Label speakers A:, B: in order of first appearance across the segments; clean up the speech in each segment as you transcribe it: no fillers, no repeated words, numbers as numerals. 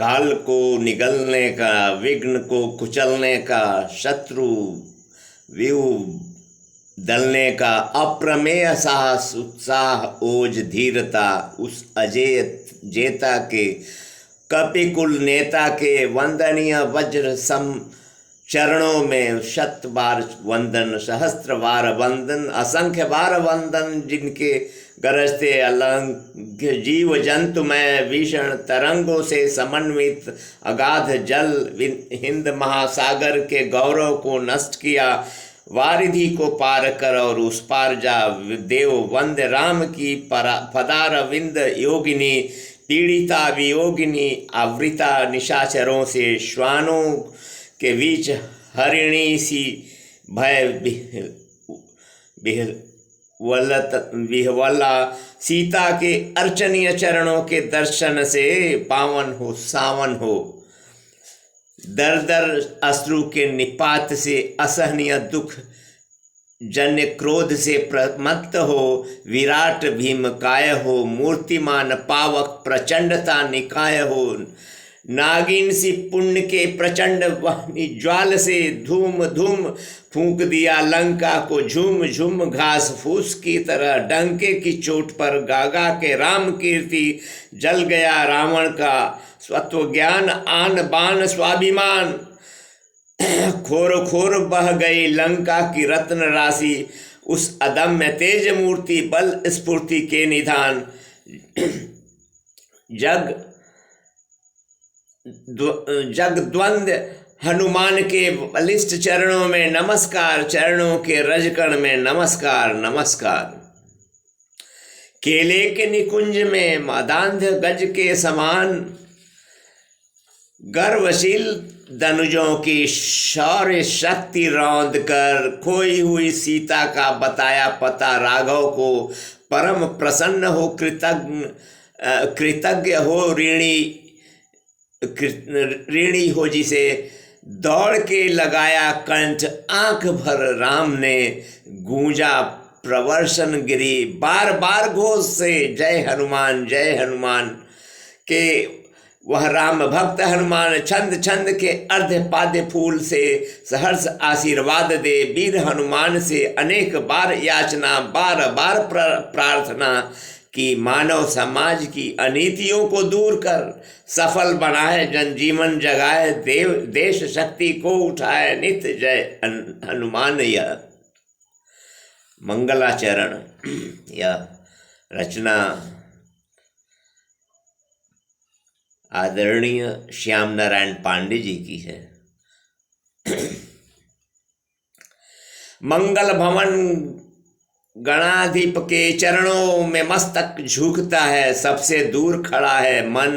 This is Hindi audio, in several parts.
A: काल को निगलने का, विघ्न को कुचलने का, शत्रु व्यूह दलने का अप्रमेय साहस, उत्साह, ओज, धीरता, उस अजेय जेता के, कपिकुल नेता के वंदनीय वज्र सम चरणों में शत बार वंदन, सहस्त्र बार वंदन, असंख्य बार वंदन, जिनके गरजते अलंघ जीव जंतु में भीषण तरंगों से समन्वित अगाध जल हिंद महासागर के गौरव को नष्ट किया, वारिधि को पार कर और उस पार जा, देव वंदे राम की पदार विंद योगिनी, पीड़िता वियोगिनी, आवृता निशाचरों से, श्वानों के बीच हरिणी सी भय विह्वला, सीता के अर्चनीय चरणों के दर्शन से पावन हो सावन हो, दर दर अश्रु के निपात से असहनीय दुख जन्य क्रोध से प्रमत्त हो, विराट भीम काय हो, मूर्तिमान पावक प्रचंडता निकाय हो, नागिन सी पुण्य के प्रचंड वाहिनी ज्वाल से धूम धूम फूंक दिया लंका को, झूम झूम घास फूस की तरह, डंके की चोट पर गागा के राम कीर्ति, जल गया रावण का स्वत्व ज्ञान, आन बान स्वाभिमान, खोर खोर बह गई लंका की रत्न राशि, उस अदम्य तेज मूर्ति बल स्फूर्ति के निधान, जगद्वंद हनुमान के बलिष्ठ चरणों में नमस्कार, चरणों के रजकण में नमस्कार नमस्कार। केले के निकुंज में मदांध गज के समान, गर्वशील दनुजों की शौर्य शक्ति रौंद कर, खोई हुई सीता का बताया पता राघव को, परम प्रसन्न हो कृतज्ञ हो ऋणी हो जिसे, दौड़ के लगाया कंठ आंख भर राम ने, गूंजा प्रवर्षण गिरी बार बार घोष से, जय हनुमान के वह राम भक्त हनुमान, छंद छंद के अर्ध पाद्य फूल से सहर्ष आशीर्वाद दे, वीर हनुमान से अनेक बार याचना, बार बार प्रार्थना कि मानव समाज की अनीतियों को दूर कर सफल बनाए, जनजीवन जगाए, देश शक्ति को उठाए, नित्य जय हनुमान। यह मंगलाचरण, यह रचना आदरणीय श्याम नारायण पांडे जी की है। मंगल भवन गणाधिप के चरणों में मस्तक झुकता है, सबसे दूर खड़ा है मन,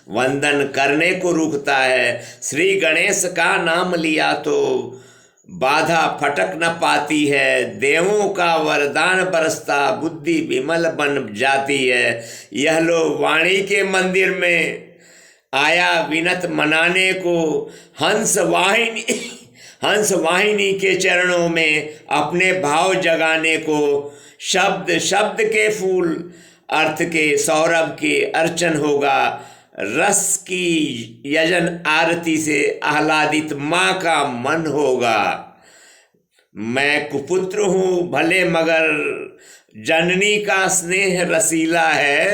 A: वंदन करने को रुकता है, श्री गणेश का नाम लिया तो बाधा फटक न पाती है, देवों का वरदान बरसता, बुद्धि विमल बन जाती है, यह लो वाणी के मंदिर में आया विनत मनाने को, हंस वाहिनी के चरणों में अपने भाव जगाने को, शब्द शब्द के फूल अर्थ के सौरभ के अर्चन होगा, रस की यजन आरती से आह्लादित माँ का मन होगा। मैं कुपुत्र हूँ भले मगर जननी का स्नेह रसीला है,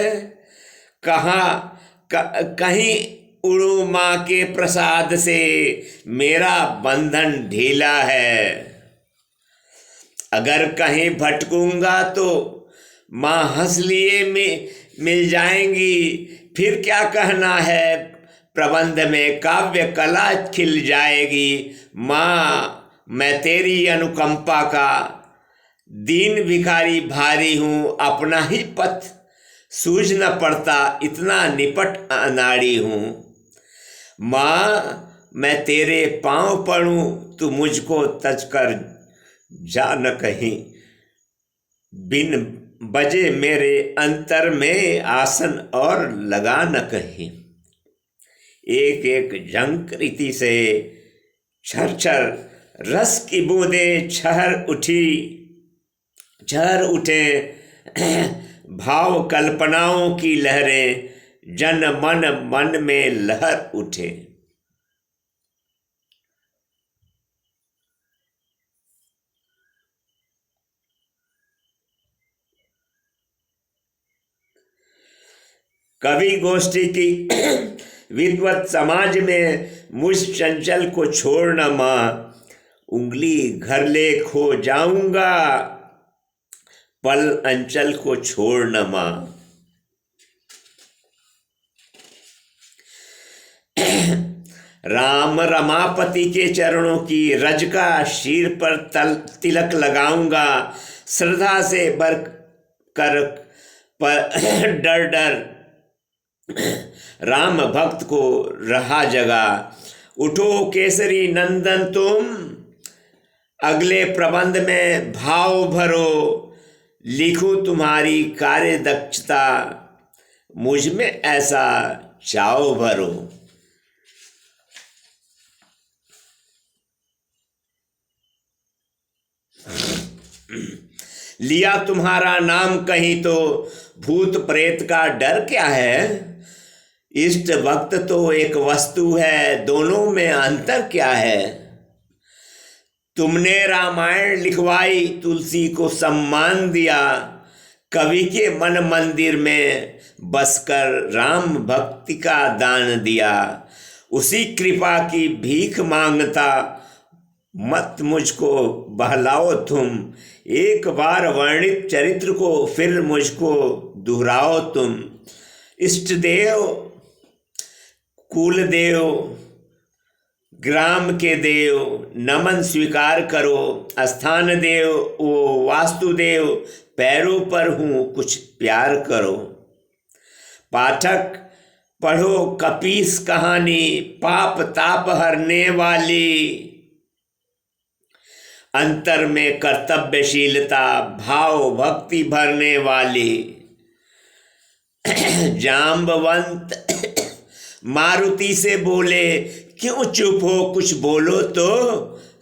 A: कहीं उड़ू माँ के प्रसाद से मेरा बंधन ढीला है, अगर कहीं भटकूंगा तो माँ हंस लिए में मिल जाएंगी, फिर क्या कहना है प्रबंध में काव्य कला खिल जाएगी, माँ मैं तेरी अनुकंपा का दीन भिखारी भारी हूँ, अपना ही पथ सूझ न पड़ता इतना निपट अनाड़ी हूँ, माँ मैं तेरे पाँव पड़ूं तू मुझको तज कर जा न कहीं, बिन बजे मेरे अंतर में आसन और लगा न कहीं, एक एक झंकृति से छर छर रस की बूंदें छहर उठे, भाव कल्पनाओं की लहरें जन मन मन में लहर उठे। कवि गोष्ठी की विद्वत समाज में मुझ चंचल को छोड़ न माँ, उंगली घर ले खो जाऊंगा, पल अंचल को छोड़ न माँ। राम रमापति के चरणों की रज का शीर पर तिलक लगाऊंगा, श्रद्धा से भर कर पर डर डर राम भक्त को रहा जगा। उठो केसरी नंदन तुम, अगले प्रबंध में भाव भरो, लिखो तुम्हारी कार्य दक्षता, मुझ में ऐसा चाव भरो। लिया तुम्हारा नाम कहीं तो भूत प्रेत का डर क्या है, इष्ट भक्त तो एक वस्तु है, दोनों में अंतर क्या है। तुमने रामायण लिखवाई, तुलसी को सम्मान दिया, कवि के मन मंदिर में बसकर राम भक्ति का दान दिया। उसी कृपा की भीख मांगता, मत मुझको बहलाओ तुम, एक बार वर्णित चरित्र को फिर मुझको दोहराओ तुम। इष्ट देव, कुल देव, ग्राम के देव, नमन स्वीकार करो। स्थान देव वो वास्तुदेव, पैरों पर हूँ कुछ प्यार करो। पाठक पढ़ो कपीस कहानी, पाप ताप हरने वाली, अंतर में कर्तव्यशीलता, भाव भक्ति भरने वाली। जाम्बवंत मारुति से बोले, क्यों चुप हो, कुछ बोलो तो,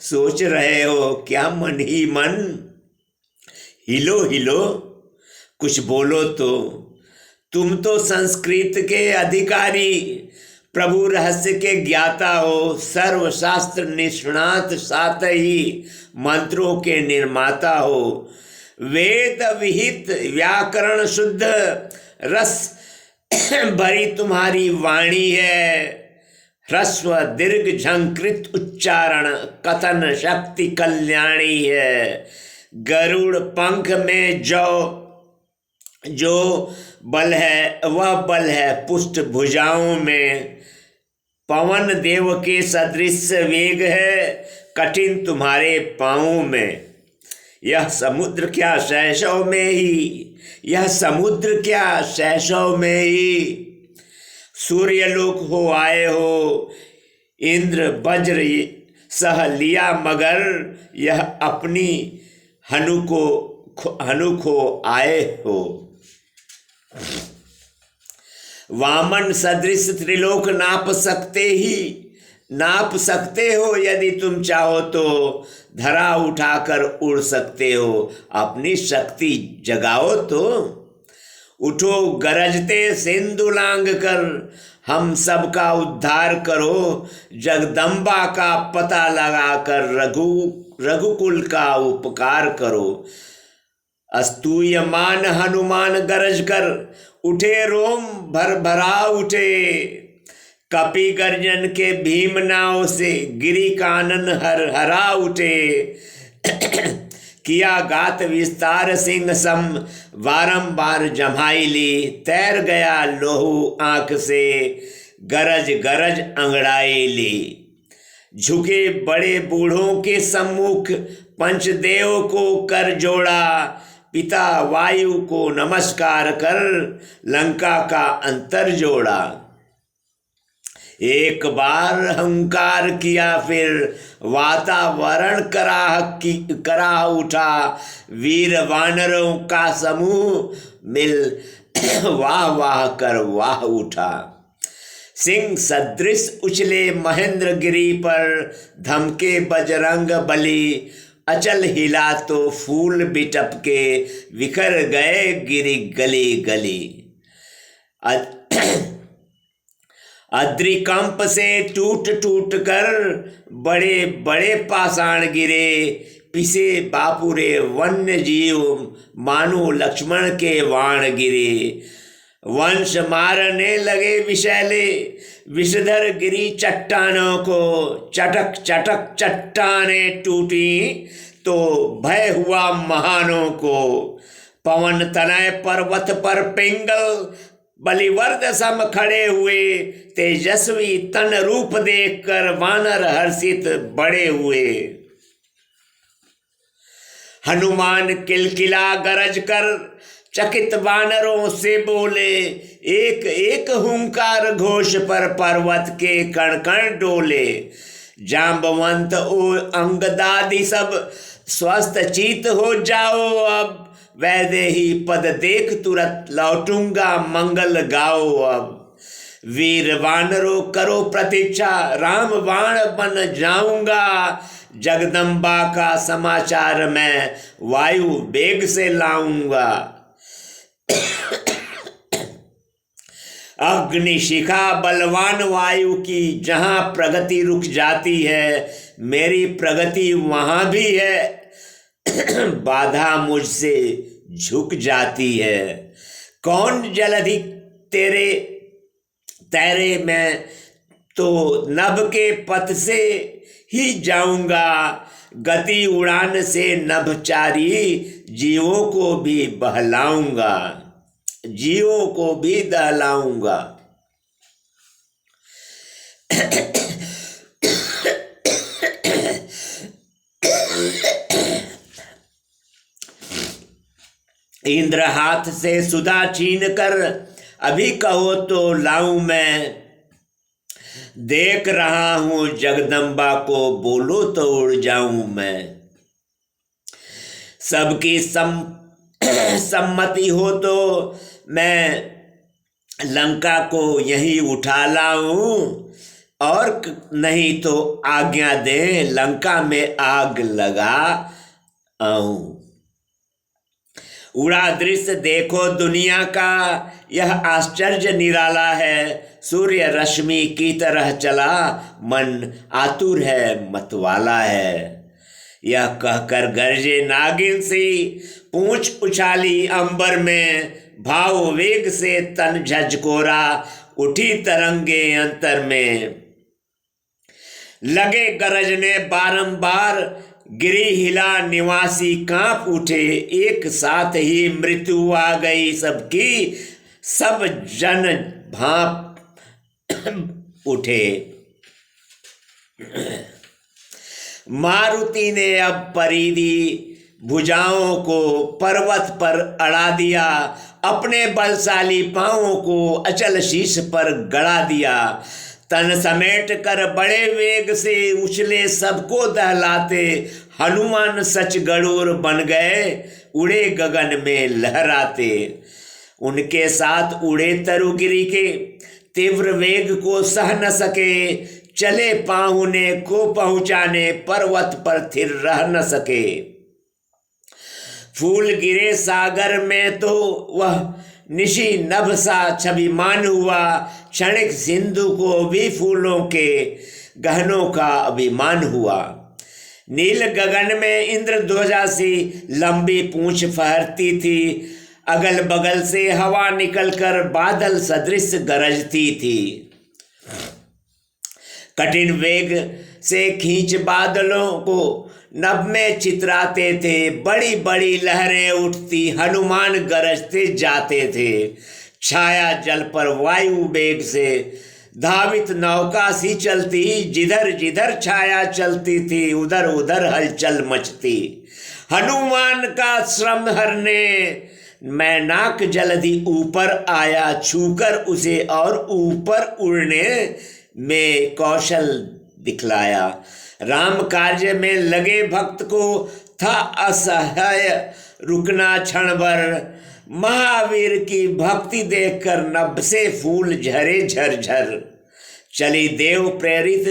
A: सोच रहे हो क्या मन ही मन, हिलो हिलो कुछ बोलो तो। तुम तो संस्कृत के अधिकारी, प्रभु रहस्य के ज्ञाता हो, सर्वशास्त्र निष्णात, साथ ही मंत्रों के निर्माता हो। वेद विहित व्याकरण शुद्ध, रस भरी तुम्हारी वाणी है, ह्रस्व दीर्घ झंकृत उच्चारण, कथन शक्ति कल्याणी है। गरुड़ पंख में जो बल है वह बल है पुष्ट भुजाओं में, पवन देव के सदृश वेग है, कठिन तुम्हारे पाँवों में। यह समुद्र क्या शैशव में ही, यह समुद्र क्या शैशव में ही, सूर्यलोक हो आए हो, इंद्र वज्र सह लिया मगर, यह अपनी हनु को आए हो। वामन सदृश त्रिलोक नाप सकते हो, यदि तुम चाहो तो धरा उठाकर उड़ सकते हो, अपनी शक्ति जगाओ तो। उठो गरजते सिंधु लांग कर, हम सबका उद्धार करो, जगदम्बा का पता लगाकर रघुकुल का उपकार करो। अस्तूयमान हनुमान गरज कर, उठे रोम भर भरा उठे, कपि गर्जन के भीम नाव से गिरी कानन हर हरा उठे। किया गात विस्तार सिंह सम, बारंबार जमाई ली, तैर गया लोहू आंख से, गरज गरज अंगड़ाई ली। झुके बड़े बूढ़ों के सम्मुख, पंचदेव को कर जोड़ा, पिता वायु को नमस्कार कर, लंका का अंतर जोड़ा। एक बार अहंकार किया, फिर वातावरण करा उठा, वीर वानरों का समूह मिल वाह वाह कर वाह उठा। सिंह सदृश उछले महेंद्र गिरी पर, धमके बजरंग बली, अचल हिला तो फूल बिटप के, बिखर गए गिरी गली गली। अद्रिकंप से टूट टूट कर बड़े बड़े पाषाण गिरे, पिसे बापुरे वन्य जीव मानो लक्ष्मण के वाण गिरे। वंश मारने लगे विषैले विषधर गिरी चट्टानों को, चटक चटक चट्टाने टूटी तो भय हुआ महानों को। पवन तनय पर्वत पर पिंगल बलिवर्द सम खड़े हुए, तेजस्वी तन रूप देखकर वानर हर्षित बड़े हुए। हनुमान किलकिला गरज कर चकित वानरों से बोले, एक एक हुंकार घोष पर पर्वत के कण कण डोले। जांबवंत ओ अंगदादि सब स्वस्थ चित हो जाओ, अब वैदेही पद देख तुरंत लौटूंगा मंगल गाओ। अब वीर वानरों करो प्रतीक्षा, राम बाण बन जाऊंगा। जगदम्बा का समाचार मैं वायु वेग से लाऊंगा। अग्निशिखा बलवान वायु की जहां प्रगति रुक जाती है, मेरी प्रगति वहां भी है। बाधा मुझसे झुक जाती है। कौन जलधि तेरे तैरे, मैं तो नभ के पथ से ही जाऊंगा। गति उड़ान से नभचारी जीवों को भी बहलाऊंगा, जीवों को भी दहलाऊंगा। इंद्र हाथ से सुधा छीन कर अभी कहो तो लाऊं मैं। देख रहा हूं जगदम्बा को, बोलो तो उड़ जाऊं मैं। सबकी सम्मति हो तो मैं लंका को यहीं उठा लाऊं, और नहीं तो आज्ञा दे लंका में आग लगा आऊं। उड़ा दृश्य देखो दुनिया का, यह आश्चर्य निराला है। सूर्य रश्मि की तरह चला, मन आतुर है मतवाला है। यह कहकर गरजे नागिन सी, पूंछ उछाली अंबर में। भाव वेग से तन झजकोरा, उठी तरंगे अंतर में। लगे गरजने बारंबार, गिरी हिला निवासी कांप उठे। एक साथ ही मृत्यु आ गई सबकी, सब जन भाप उठे। मारुति ने अब परिधि भुजाओं को पर्वत पर अड़ा दिया, अपने बलशाली पांवों को अचल शीश पर गड़ा दिया। तन समेट कर बड़े वेग से उछले सबको दहलाते, हनुमान सच गरुड़ बन गए, उड़े गगन में लहराते। उनके साथ उड़े तरुगिरी के, तीव्र वेग को सह न सके। चले पाहुने को पहुंचाने, पर्वत पर थिर रह न सके। फूल गिरे सागर में तो वह निशी नभ सा छविमान हुआ। क्षणिक सिंधु को भी फूलों के गहनों का अभिमान हुआ। नील गगन में इंद्र ध्वजा सी लंबी पूंछ फहरती थी। अगल बगल से हवा निकलकर बादल सदृश गरजती थी। कठिन वेग से खींच बादलों को नभ में चितराते थे। बड़ी बड़ी लहरें उठती, हनुमान गरजते जाते थे। छाया जल पर वायु वेग से धावित नौका सी चलती। जिधर जिधर छाया चलती थी, उधर उधर हलचल मचती। हनुमान का श्रम हरने मैनाक जल्दी ऊपर आया। छूकर उसे और ऊपर उड़ने में कौशल दिखलाया। राम कार्य में लगे भक्त को था असह्य रुकना क्षण भर। महावीर की भक्ति देखकर नभ से फूल झरे झरझर। चली देव प्रेरित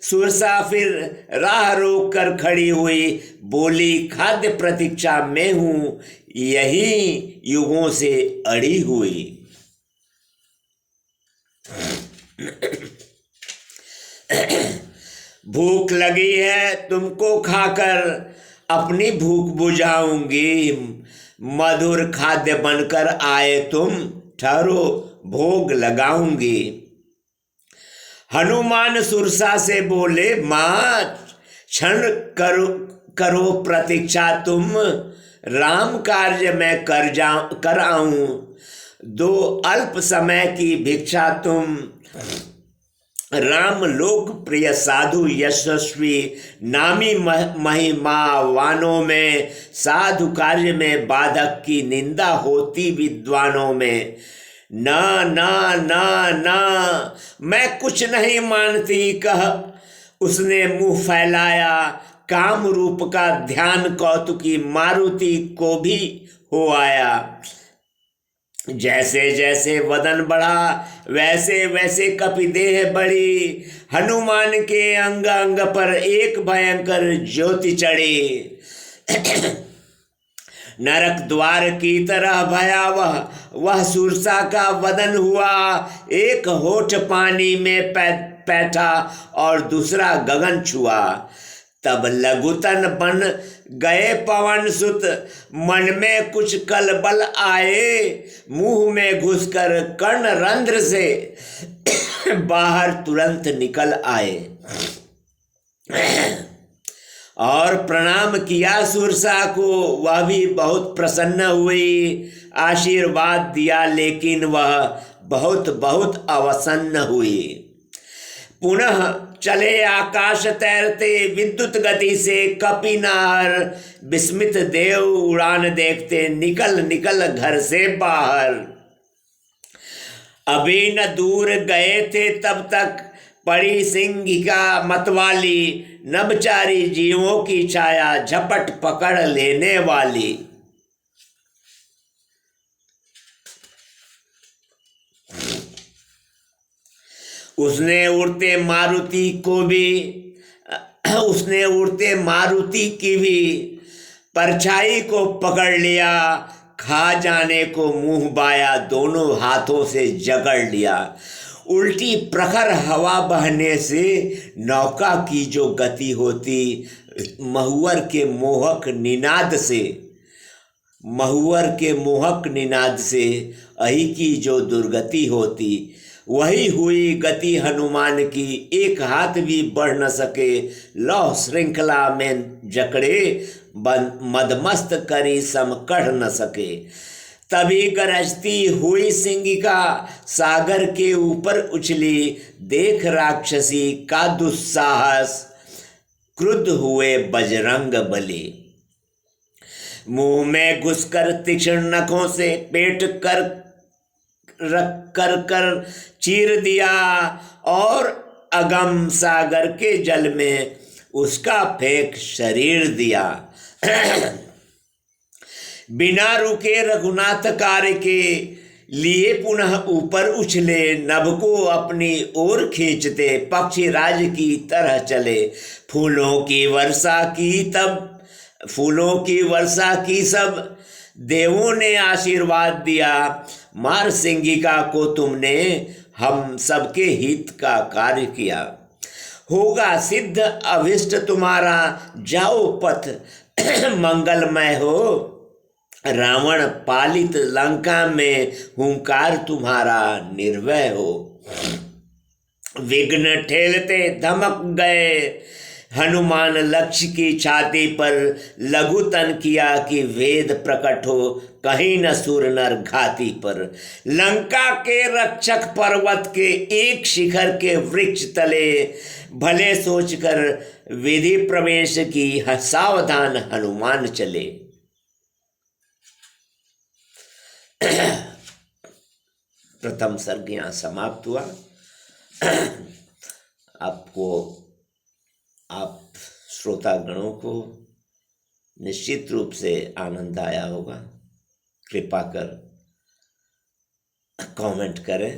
A: सुरसा फिर राह रोक कर खड़ी हुई। बोली खाद्य प्रतीक्षा में हूँ, यही युगों से अड़ी हुई। भूख लगी है तुमको खाकर अपनी भूख बुझाऊंगी, मधुर खाद्य बनकर आए तुम ठहरो भोग लगाऊंगी। हनुमान सुरसा से बोले मां क्षण करो प्रतीक्षा तुम, राम कार्य मैं कर आऊं, दो अल्प समय की भिक्षा तुम। राम लोक प्रिय साधु यशस्वी नामी महिमावानों में, साधु कार्य में बाधक की निंदा होती विद्वानों में। ना ना ना ना मैं कुछ नहीं मानती कह उसने मुंह फैलाया, काम रूप का ध्यान कौतुकी मारुति को भी हो आया। जैसे जैसे वदन बढ़ा वैसे वैसे कपिदेह बढ़ी, हनुमान के अंग अंग पर एक भयंकर ज्योति चढ़ी। नरक द्वार की तरह भयावह वह सुरसा का वदन हुआ, एक होठ पानी में पैठा और दूसरा गगन छुआ। तब लघुतन बन गए पवन सुत, मन में कुछ कलबल आए, मुंह में घुसकर कर्ण रंध्र से बाहर तुरंत निकल आए। और प्रणाम किया सुरसा को, वह भी बहुत प्रसन्न हुई, आशीर्वाद दिया लेकिन वह बहुत बहुत अवसन्न हुई। पुनः चले आकाश तैरते विद्युत गति से कपिनार, विस्मित देव उड़ान देखते निकल निकल घर से बाहर। अभी न दूर गए थे तब तक पड़ी सिंहिका मतवाली, नभचारी जीवों की छाया झपट पकड़ लेने वाली। उसने उड़ते मारुति की भी परछाई को पकड़ लिया, खा जाने को मुंह बाया दोनों हाथों से जकड़ लिया। उल्टी प्रखर हवा बहने से नौका की जो गति होती, महुअर के मोहक निनाद से अही की जो दुर्गति होती, वही हुई गति हनुमान की। एक हाथ भी बढ़ न सके, लौह श्रृंखला में जकड़े मदमस्त करी सम कढ़ न सके। तभी गरजती हुई सिंहिका सागर के ऊपर उछली, देख राक्षसी का दुस्साहस क्रुद्ध हुए बजरंग बली। मुंह में घुसकर तीक्ष्ण नखों से पेट कर चीर दिया और अगम सागर के जल में उसका फेंक शरीर दिया। बिना रुके रघुनाथ कार्य के लिए पुनः ऊपर उछले, नभ को अपनी ओर खींचते पक्षी राज की तरह चले। फूलों की वर्षा की सब देवों ने आशीर्वाद दिया। मार सिंहिका को तुमने हम सबके हित का कार्य किया, होगा सिद्ध अभिष्ट तुम्हारा, जाओ पथ मंगलमय हो। रावण पालित लंका में हुंकार तुम्हारा निर्भय हो। विघ्न ठेलते धमक गए हनुमान लक्ष्य की छाती पर, लघुतन किया कि वेद प्रकट हो कहीं न सुर नर घाती पर। लंका के रक्षक पर्वत के एक शिखर के वृक्ष तले, भले सोचकर विधि प्रवेश की सावधान हनुमान चले। प्रथम सर्ग यहाँ समाप्त हुआ। आप श्रोतागणों को निश्चित रूप से आनंद आया होगा। कृपा कर कमेंट करें।